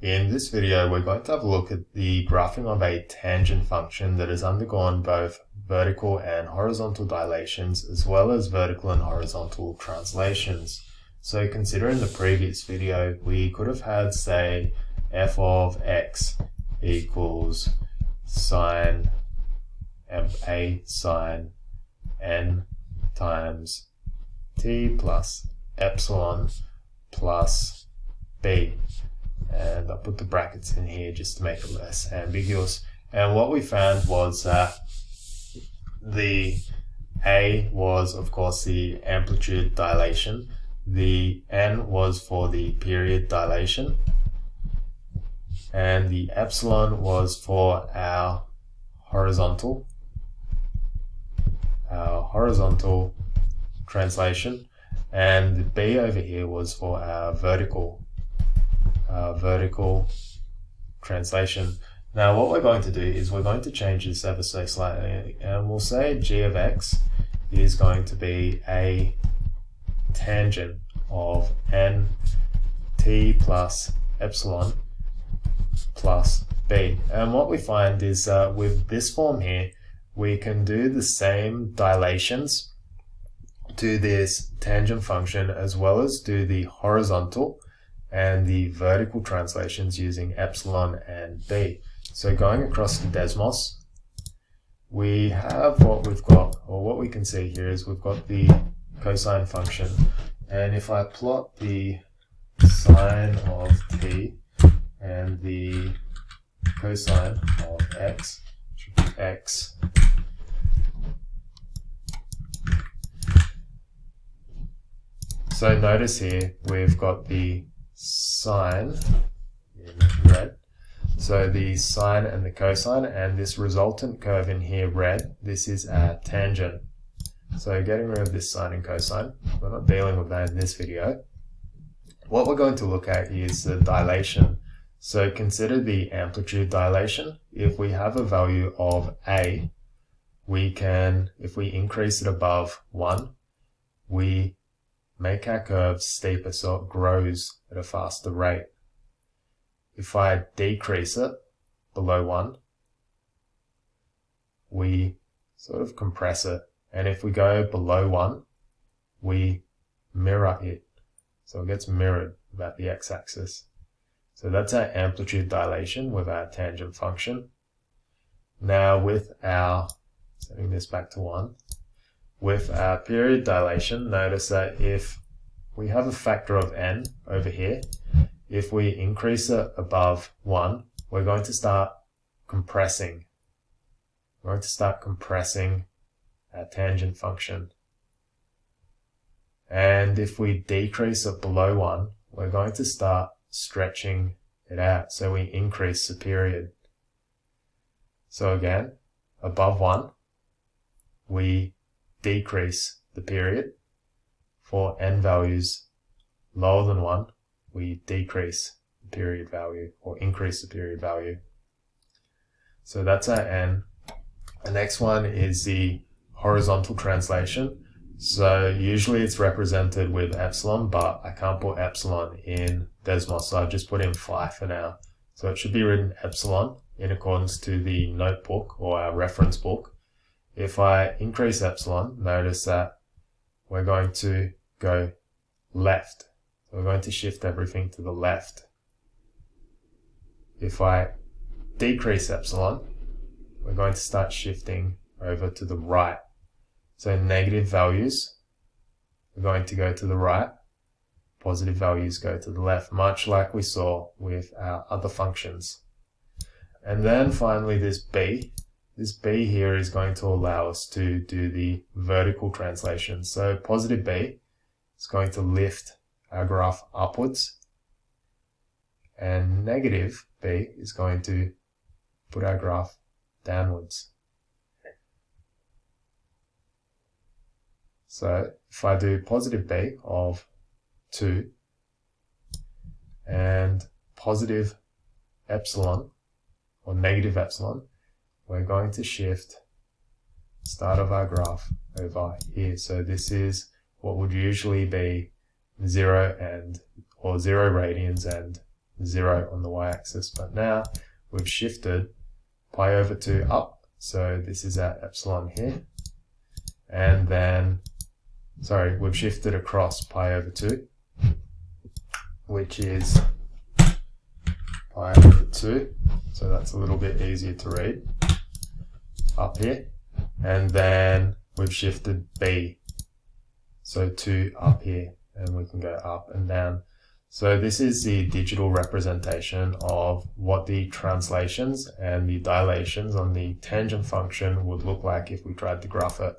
In this video, we're going to have a look at the graphing of a tangent function that has undergone both vertical and horizontal dilations, as well as vertical and horizontal translations. So considering the previous video, we could have had, say, f of x equals sine a sine n times t plus epsilon plus b. And I'll put the brackets in here just to make it less ambiguous. And what we found was that the A was, of course, the amplitude dilation. The N was for the period dilation. And the epsilon was for our horizontal translation. And the B over here was for our vertical translation. Now what we're going to do is we're going to change this ever so slightly, and we'll say g of x is going to be a tangent of n t plus epsilon plus b. And what we find is with this form here, we can do the same dilations to this tangent function as well as do the horizontal and the vertical translations using epsilon and b. So going across the desmos, we have what we've got, or what we can see here is we've got the cosine function. And if I plot the sine of t and the cosine of x, which would be x, so notice here we've got the sine in red, so the sine and the cosine, and this resultant curve in here red, this is our tangent. So getting rid of this sine and cosine, we're not dealing with that in this video. What we're going to look at is the dilation. So consider the amplitude dilation. If we have a value of a, we can, if we increase it above 1, we make our curve steeper so it grows at a faster rate. If I decrease it below 1, we sort of compress it. And if we go below 1, we mirror it. So it gets mirrored about the x-axis. So that's our amplitude dilation with our tangent function. Now with our, setting this back to 1, with our period dilation, notice that if we have a factor of n over here, if we increase it above 1, we're going to start compressing. We're going to start compressing our tangent function. And if we decrease it below 1, we're going to start stretching it out. So we increase the period. So again, above 1, we decrease the period. For n values lower than 1, we decrease the period value or increase the period value. So that's our n. The next one is the horizontal translation. So usually it's represented with epsilon, but I can't put epsilon in Desmos, so I've just put in phi for now. So it should be written epsilon in accordance to the notebook or our reference book. If I increase epsilon, notice that we're going to go left. So we're going to shift everything to the left. If I decrease epsilon, we're going to start shifting over to the right. So negative values are going to go to the right, positive values go to the left, much like we saw with our other functions. And then finally this b here is going to allow us to do the vertical translation. So positive b is going to lift our graph upwards, and negative b is going to put our graph downwards. So if I do positive b of 2 and positive epsilon or negative epsilon, we're going to shift start of our graph over here. So this is what would usually be 0 radians and 0 on the y-axis, but now we've shifted pi over 2 up, so this is at epsilon here, and then, sorry, we've shifted across pi over 2, which is pi over 2, so that's a little bit easier to read up here, and then we've shifted b, so 2 up here, and we can go up and down. So this is the digital representation of what the translations and the dilations on the tangent function would look like if we tried to graph it.